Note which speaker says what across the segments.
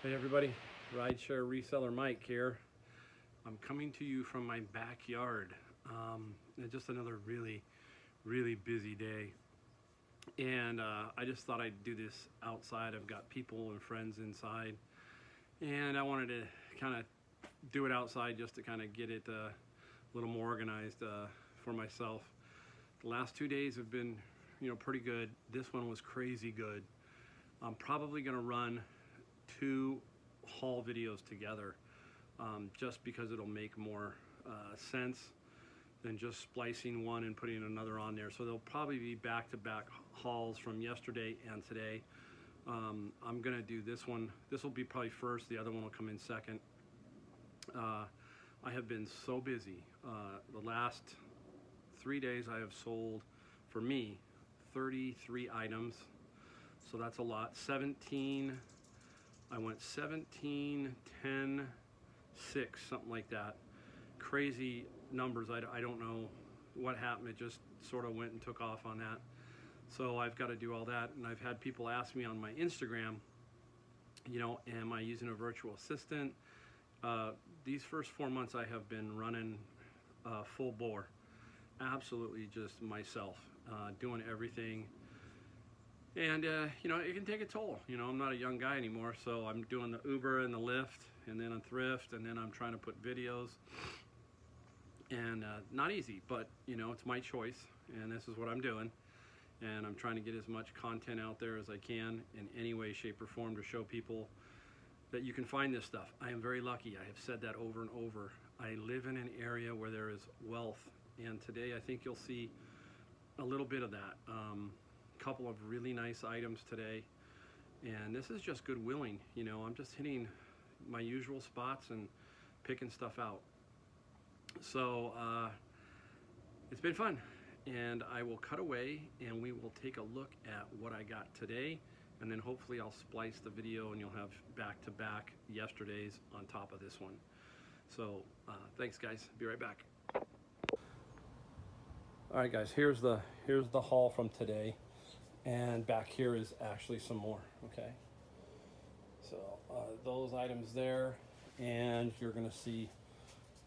Speaker 1: Hey everybody, rideshare reseller Mike here. I'm coming to you from my backyard. And just another really busy day. And I just thought I'd do this outside. I've got people and friends inside. And I wanted to kind of do it outside just to kind of get it a little more organized for myself. The last 2 days have been, pretty good. This one was crazy good. I'm probably gonna run 2 haul videos together just because it'll make more sense than just splicing one and putting another on there. So they'll probably be back-to-back hauls from yesterday and today. I'm gonna do this one. This will be probably first, the other one will come in second. I have been so busy. The last 3 days I have sold, for me, 33 items. So that's a lot. 17, I went 17, 10, 6, something like that. Crazy numbers. I don't know what happened. It just sort of went and took off on that. So I've got to do all that. And I've had people ask me on my Instagram, am I using a virtual assistant? These first 4 months I have been running full bore. Absolutely just myself, doing everything. And it can take a toll. I'm not a young guy anymore, so I'm doing the Uber and the Lyft, and then on Thrift, and then I'm trying to put videos. And not easy, but it's my choice, and this is what I'm doing. And I'm trying to get as much content out there as I can in any way, shape, or form to show people that you can find this stuff. I am very lucky. I have said that over and over. I live in an area where there is wealth, and today I think you'll see a little bit of that. Couple of really nice items today, and this is just goodwilling. I'm just hitting my usual spots and picking stuff out. So it's been fun, and I will cut away and we will take a look at what I got today, and then hopefully I'll splice the video and you'll have back-to-back yesterday's on top of this one. So thanks guys, be right back. All right guys, here's the haul from today. And back here is actually some more, okay? So those items there, and you're gonna see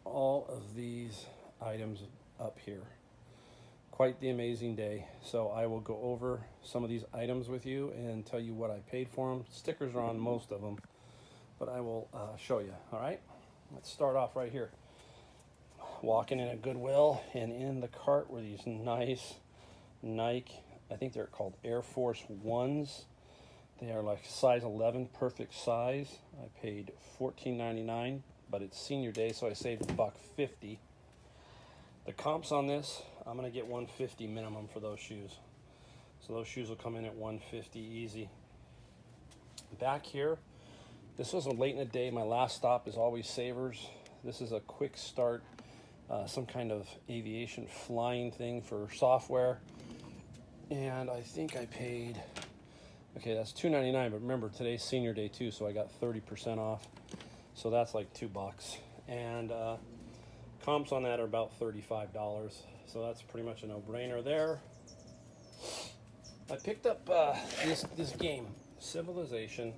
Speaker 1: all of these items up here. Quite the amazing day. So I will go over some of these items with you and tell you what I paid for them. Stickers are on most of them, but I will show you, all right? Let's start off right here. Walking in a Goodwill, and in the cart were these nice Nike, I think they're called Air Force Ones. They are like size 11, perfect size. I paid $14.99, but it's senior day, so I saved $1.50. The comps on this, I'm gonna get $150 minimum for those shoes. So those shoes will come in at $150 easy. Back here, this was late in the day. My last stop is always Savers. This is a quick start, some kind of aviation flying thing for software. And I think I paid, okay, that's $2.99, but remember today's senior day too, so I got 30% off. So that's like $2. And comps on that are about $35. So that's pretty much a no-brainer there. I picked up this game, Civilization.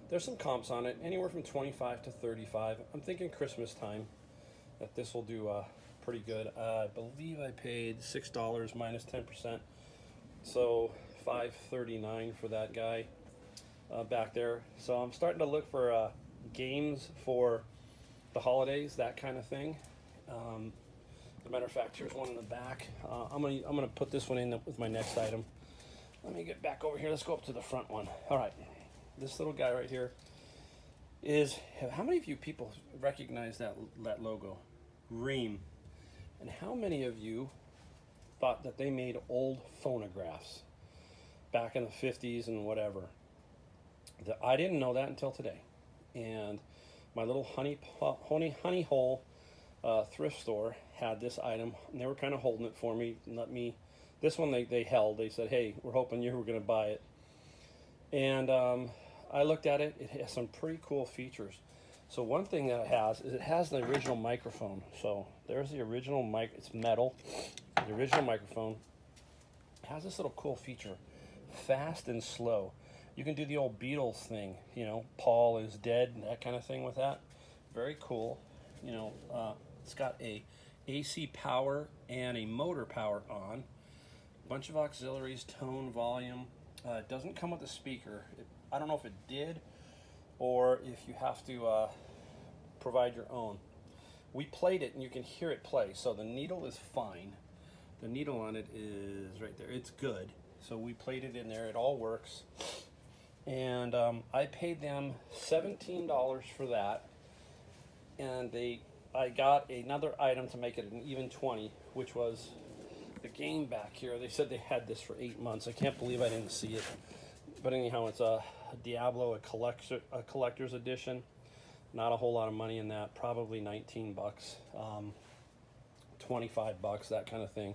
Speaker 1: There's some comps on it, anywhere from 25 to 35. I'm thinking Christmas time that this will do pretty good. I believe I paid $6 minus 10%, so $5.39 for that guy back there. So I'm starting to look for games for the holidays, that kind of thing. As a matter of fact, here's one in the back. I'm gonna put this one in with my next item. Let me get back over here. Let's go up to the front one. All right, this little guy right here is. How many of you people recognize that logo, Ream? And how many of you thought that they made old phonographs back in the 50s and whatever? I didn't know that until today. And my little honey hole thrift store had this item, and they were kind of holding it for me and let me. This one they held. They said, "Hey, we're hoping you were going to buy it." And I looked at it. It has some pretty cool features. So one thing that it has is it has the original microphone. So there's the original mic. It's metal. The original microphone. It has this little cool feature, fast and slow. You can do the old Beatles thing, you know, Paul is dead, and that kind of thing with that. Very cool. You know, it's got a AC power and a motor power on. Bunch of auxiliaries, tone, volume. It doesn't come with a speaker. I don't know if it did or if you have to provide your own. We played it and you can hear it play. So the needle is fine. The needle on it is right there. It's good. So we played it in there. It all works. And I paid them $17 for that. And I got another item to make it an even 20, which was the game back here. They said they had this for 8 months. I can't believe I didn't see it. But anyhow, it's a Diablo, a collector's edition. Not a whole lot of money in that. Probably 19 bucks, 25 bucks, that kind of thing.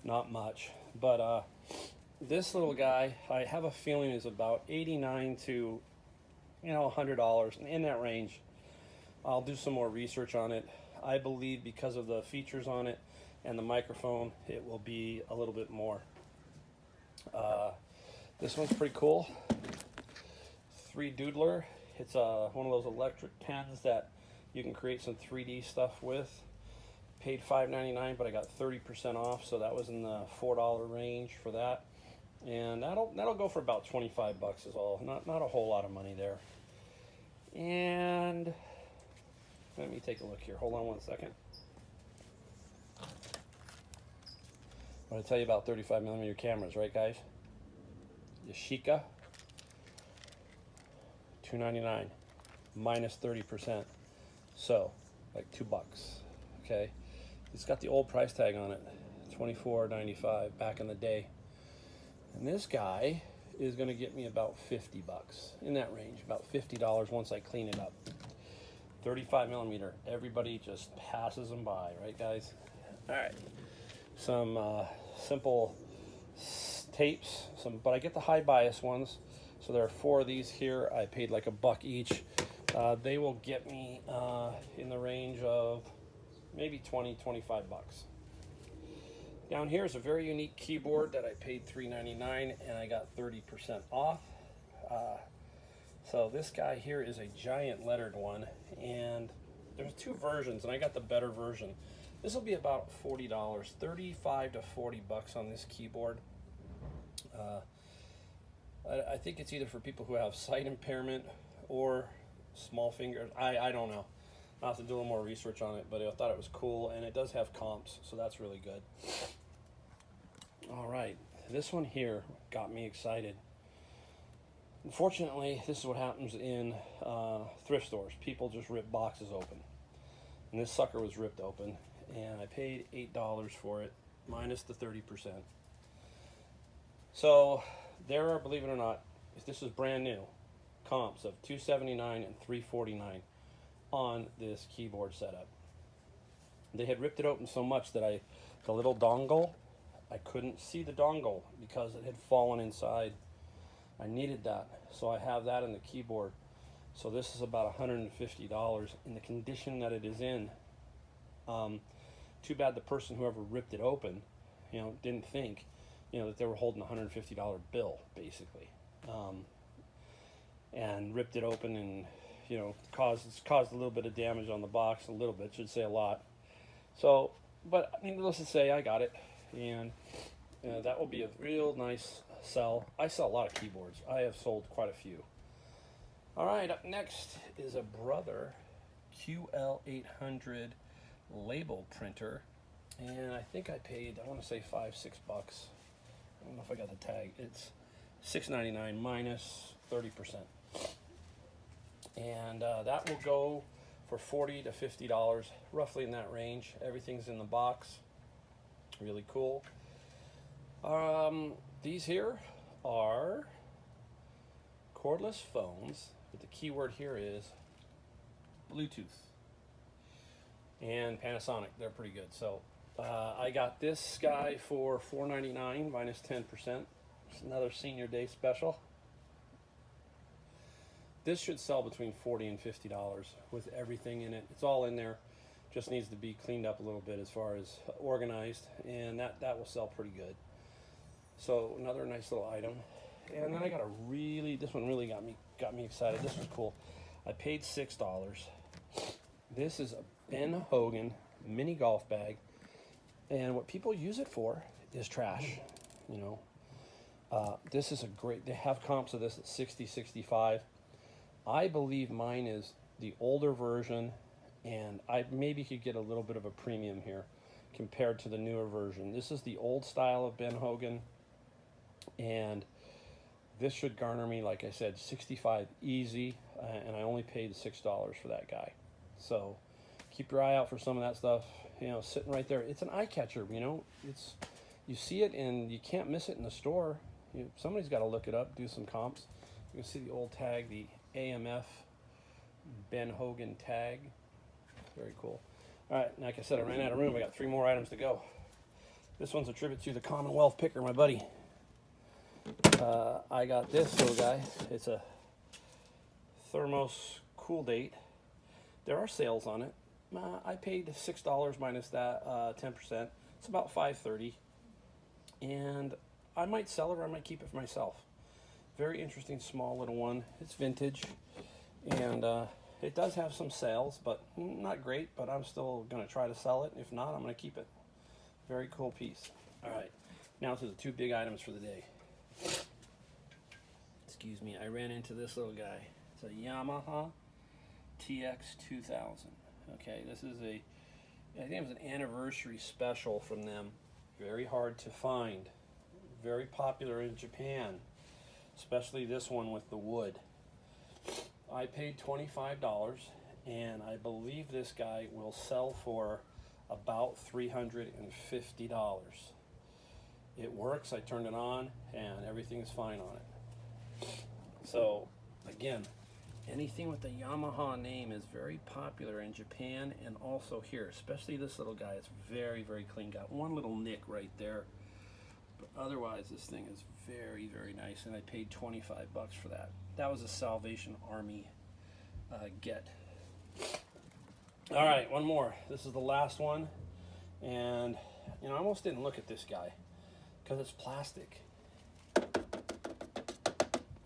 Speaker 1: Not much. But this little guy, I have a feeling is about 89 to, $100 in that range. I'll do some more research on it. I believe because of the features on it and the microphone, it will be a little bit more. This one's pretty cool. 3 Doodler. It's one of those electric pens that you can create some 3D stuff with. Paid $5.99, but I got 30% off, so that was in the $4 range for that. And that'll go for about 25 bucks is all. Not a whole lot of money there. And let me take a look here. Hold on one second. I want to tell you about 35mm cameras, right, guys? Yashica, $2.99, minus 30%. So, like $2. Okay, it's got the old price tag on it, $24.95 back in the day. And this guy is going to get me about 50 bucks, in that range, about $50 once I clean it up. 35mm, everybody just passes them by, right, guys? All right, some simple tapes, but I get the high bias ones. So there are 4 of these here. I paid like $1 each. They will get me in the range of maybe 20, 25 bucks. Down here is a very unique keyboard that I paid $3.99 and I got 30% off. So this guy here is a giant lettered one, and there's 2 versions, and I got the better version. This will be about $40, 35 to 40 bucks on this keyboard. I think it's either for people who have sight impairment or small fingers. I don't know. I'll have to do a little more research on it, but I thought it was cool, and it does have comps, so that's really good. All right, this one here got me excited. Unfortunately, this is what happens in thrift stores. People just rip boxes open. And this sucker was ripped open, and I paid $8 for it, minus the 30%. So there are, believe it or not, if this is brand new, comps of $279 and $349 on this keyboard setup. They had ripped it open so much that the little dongle, I couldn't see the dongle because it had fallen inside. I needed that, so I have that in the keyboard. So this is about $150 in the condition that it is in. Too bad the person, whoever ripped it open, didn't think, that they were holding a $150 bill, basically, and ripped it open and, caused a little bit of damage on the box. A little bit, should say a lot. So, but needless to say, I got it, and that will be a real nice sell. I sell a lot of keyboards. I have sold quite a few. All right, up next is a Brother QL800 label printer, and I think I paid, I want to say $5-6. I don't know if I got the tag. It's $6.99 minus 30%, and that will go for $40 to $50, roughly in that range. Everything's in the box. Really cool. These here are cordless phones, but the key word here is Bluetooth. And Panasonic, they're pretty good. So I got this guy for $4.99 minus 10%. It's another Senior Day special. This should sell between $40 and $50 with everything in it. It's all in there. Just needs to be cleaned up a little bit as far as organized, and that will sell pretty good. So another nice little item. And then I got this one really got me excited. This was cool. I paid $6. This is a Ben Hogan mini golf bag, and what people use it for is trash. You know, this is a great. They have comps of this at 60, 65. I believe mine is the older version, and I maybe could get a little bit of a premium here compared to the newer version. This is the old style of Ben Hogan, and this should garner me, like I said, 65 easy, and I only paid $6 for that guy. So keep your eye out for some of that stuff, you know, sitting right there. It's an eye catcher, you know. You see it and you can't miss it in the store. Somebody's got to look it up, do some comps. You can see the old tag, the AMF Ben Hogan tag. Very cool. All right, like I said, I ran out of room. I got 3 more items to go. This one's a tribute to the Commonwealth Picker, my buddy. I got this little guy. It's a Thermos Cool Date. There are sales on it. I paid $6 minus that 10%. It's about $5.30, and I might sell it or I might keep it for myself. Very interesting, small little one. It's vintage, and it does have some sales, but not great. But I'm still going to try to sell it. If not, I'm going to keep it. Very cool piece. All right, now to the 2 big items for the day. Excuse me, I ran into this little guy. It's a Yamaha TX2000. Okay, this is I think it was an anniversary special from them. Very hard to find. Very popular in Japan, especially this one with the wood. I paid $25, and I believe this guy will sell for about $350. It works. I turned it on, and everything's fine on it. So, again, anything with the Yamaha name is very popular in Japan and also here, especially this little guy. It's very, very clean. Got one little nick right there, but otherwise this thing is very, very nice, and I paid 25 bucks for that. That was a Salvation Army get. All right, one more. This is the last one, and I almost didn't look at this guy because it's plastic.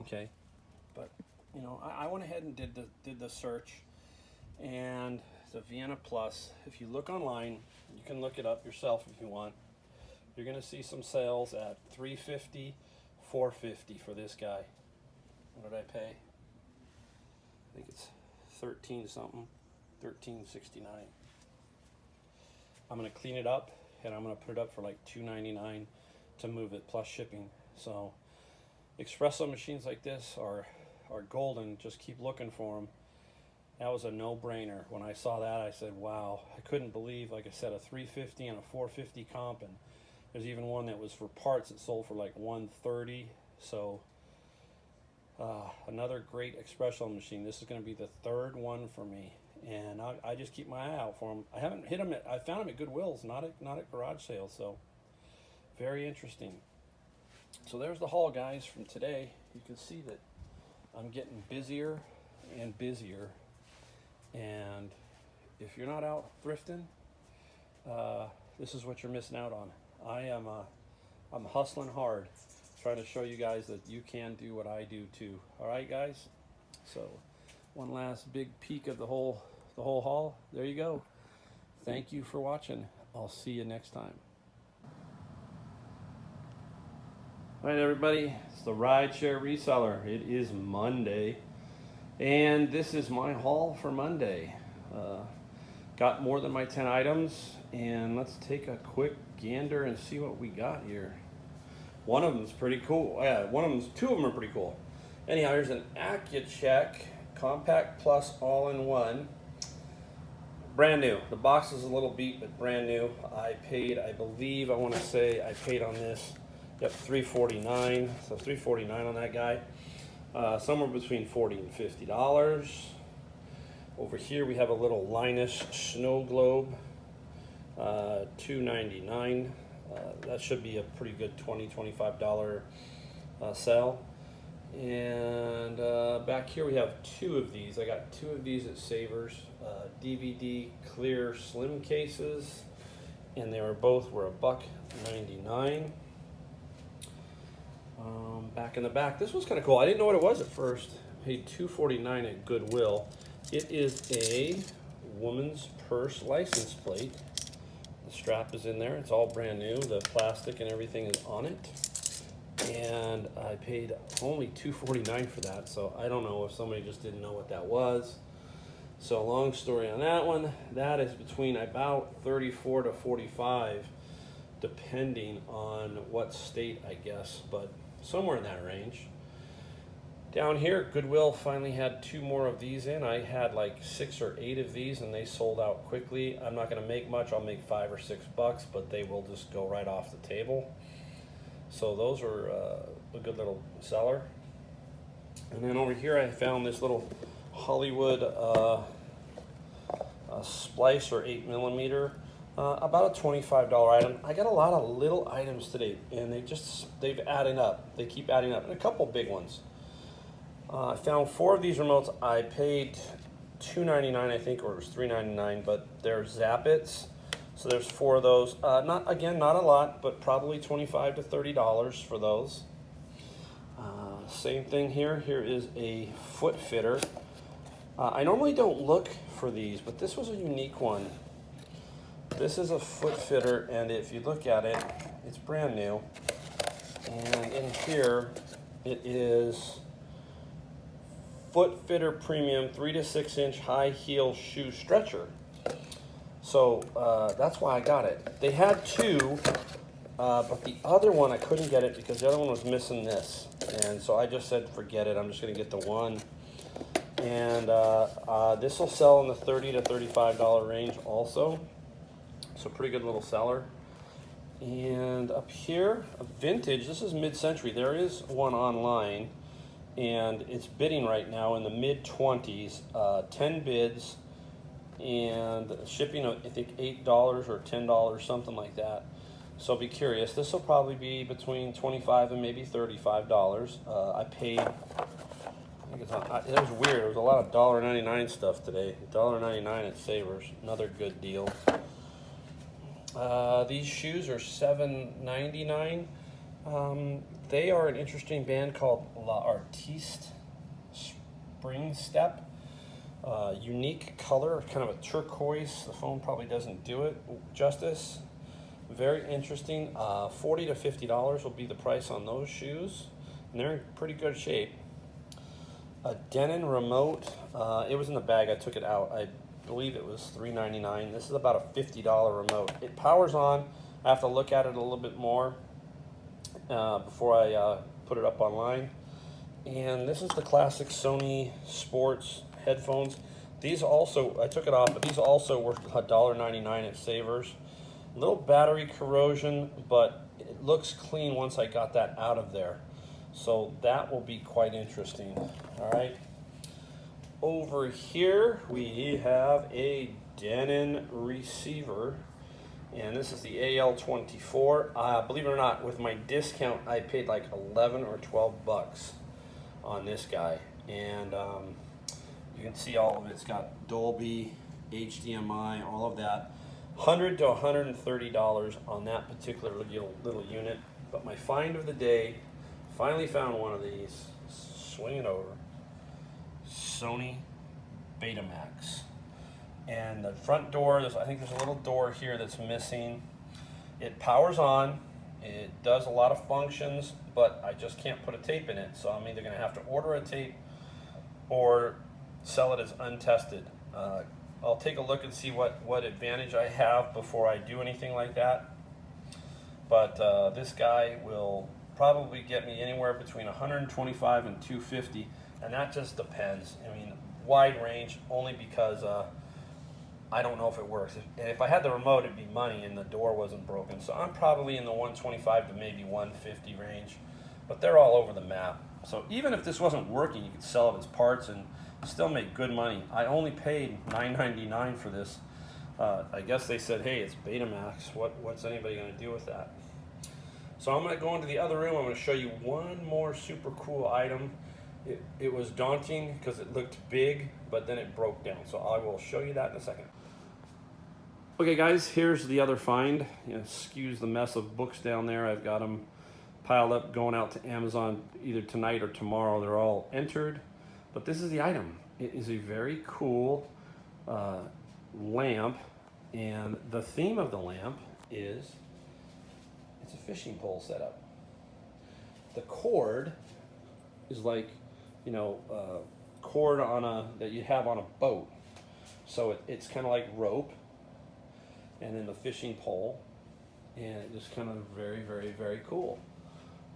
Speaker 1: Okay, but I went ahead and did the search, and it's a Vienna Plus. If you look online, you can look it up yourself if you want. You're gonna see some sales at $350, $450 for this guy. What did I pay? I think it's 13 something, $13.69. I'm gonna clean it up, and I'm gonna put it up for like $2.99 to move it plus shipping. So espresso machines like this are golden. Just keep looking for them. That was a no-brainer. When I saw that, I said, wow. I couldn't believe, like I said, a $350 and a $450 comp, and there's even one that was for parts that sold for like $130. So another great espresso machine. This is going to be the 3rd one for me, and I just keep my eye out for them. I haven't hit them I found them at Goodwills, not at garage sales. So very interesting. So there's the haul, guys, from today. You can see that I'm getting busier and busier, and if you're not out thrifting, this is what you're missing out on. I'm hustling hard, trying to show you guys that you can do what I do too. All right, guys. So one last big peek of the whole haul. There you go. Thank you for watching. I'll see you next time. All right, everybody, it's the Rideshare Reseller. It is Monday, and this is my haul for Monday. Got more than my 10 items, and let's take a quick gander and see what we got here. One of them's pretty cool. Yeah, two of them are pretty cool. Anyhow, here's an AccuCheck Compact Plus All-in-One. Brand new. The box is a little beat, but brand new. I paid, I want to say I paid on this, yep, $349. So $349 on that guy. Somewhere between $40 and $50. Over here we have a little Linus Snow Globe, $2.99. That should be a pretty good $20-$25 sale. And back here we have 2 of these. I got 2 of these at Savers, DVD clear slim cases, and they were both $1.99. Back in the back. This was kind of cool. I didn't know what it was at first. Paid $2.49 at Goodwill. It is a woman's purse license plate. The strap is in there. It's all brand new. The plastic and everything is on it. And I paid only $2.49 for that. So I don't know if somebody just didn't know what that was. So long story on that one. That is between about $34 to $45, depending on what state, I guess, but somewhere in that range. Down here, Goodwill finally had 2 more of these in. I had like 6 or 8 of these and they sold out quickly. I'm not gonna make much, I'll make $5 or $6, but they will just go right off the table. So those are a good little seller. And then over here I found this little Hollywood splice or 8mm. About a $25 item. I got a lot of little items today, and they've added up. They keep adding up, and a couple big ones. I found 4 of these remotes. I paid $2.99, I think, or it was $3.99, but they're Zappits. So there's 4 of those. Not a lot, but probably $25 to $30 for those. Same thing here. Here is a foot fitter. I normally don't look for these, but this was a unique one. This is a foot fitter, and if you look at it, it's brand new. And in here, it is Foot Fitter Premium 3 to 6 inch high heel shoe stretcher. So that's why I got it. They had 2, but the other one I couldn't get it because the other one was missing this. And so I just said, forget it, I'm just gonna get the one. And this will sell in the $30 to $35 range also. So pretty good little seller. And up here, a vintage, this is mid-century. There is one online, and it's bidding right now in the mid-20s, 10 bids, and shipping, I think $8 or $10, something like that. So be curious. This will probably be between $25 and maybe $35. I paid, it was weird. There was a lot of $1.99 stuff today. $1.99 at Savers, another good deal. These shoes are $7.99. They are an interesting band called La Artiste Spring Step. Unique color, kind of a turquoise. The phone probably doesn't do it justice. Very interesting. $40 to $50 will be the price on those shoes, and they're in pretty good shape. A Denon remote. It was in the bag. I took it out. I believe it was $3.99. This is about a $50 remote. It powers on. I have to look at it a little bit more before I put it up online. And this is the classic Sony Sports headphones. These also, I took it off, but these also were $1.99 at Savers. Little battery corrosion, but it looks clean once I got that out of there. So that will be quite interesting. All right. Over here we have a Denon receiver, and this is the AL24. Believe it or not, with my discount I paid like 11 or 12 bucks on this guy, and you can see all of it. It's got Dolby, HDMI, all of that. $100 to $130 on that particular little unit. But my find of the day, finally found one of these. Swing it over. Sony Betamax. And the front door, I think there's a little door here that's missing. It powers on. It does a lot of functions, but I just can't put a tape in it. So I'm either going to have to order a tape or sell it as untested. I'll take a look and see what advantage I have before I do anything like that. But this guy will probably get me anywhere between $125 and $250, and that just depends. I mean, wide range, only because I don't know if it works. If I had the remote, it'd be money, and the door wasn't broken. So I'm probably in the $125 to maybe $150 range, but they're all over the map. So even if this wasn't working, you could sell it as parts and still make good money. I only paid $9.99 for this. I guess they said, hey, it's Betamax. What's anybody going to do with that? So I'm going to go into the other room. I'm going to show you one more super cool item. It was daunting because it looked big, but then it broke down. So I will show you that in a second. Okay, guys, here's the other find. Excuse the mess of books down there. I've got them piled up going out to Amazon either tonight or tomorrow. They're all entered, but this is the item. It is a very cool lamp, and the theme of the lamp is it's a fishing pole setup. The cord is like, you know, cord that you have on a boat. So it's kind of like rope, and then the fishing pole, and it just kind of very, very, very cool.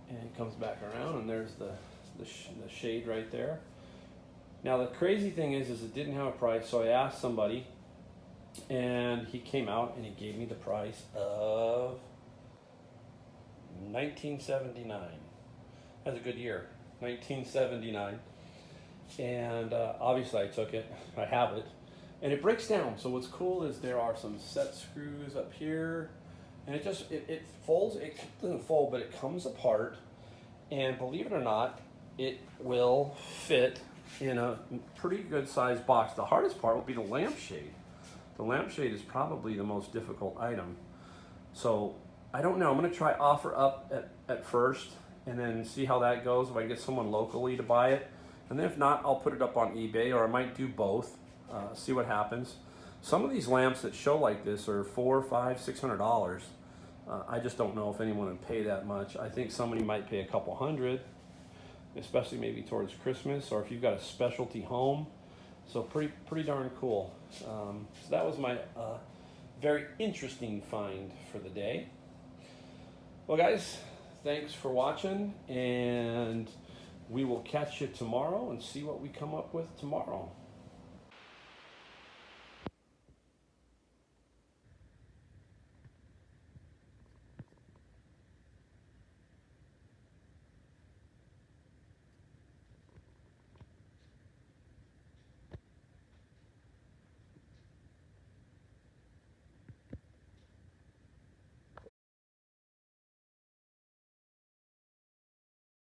Speaker 1: And it comes back around, and there's the shade right there. Now the crazy thing is it didn't have a price, so I asked somebody, and he came out and he gave me the price of $19.79. That's a good year, $19.79. And obviously I took it. I have it, and it breaks down. So what's cool is there are some set screws up here, and it folds. It doesn't fold, but it comes apart. And believe it or not, it will fit in a pretty good sized box. The hardest part will be the lampshade. The lampshade is probably the most difficult item. So I don't know. I'm going to try offer up at first, and then see how that goes. If I get someone locally to buy it, and then if not, I'll put it up on eBay, or I might do both. See what happens. Some of these lamps that show like this are $400, $500, $600. I just don't know if anyone would pay that much. I think somebody might pay a couple hundred, especially maybe towards Christmas, or if you've got a specialty home. So pretty darn cool. So that was my very interesting find for the day. Well, guys, thanks for watching, and we will catch you tomorrow and see what we come up with tomorrow.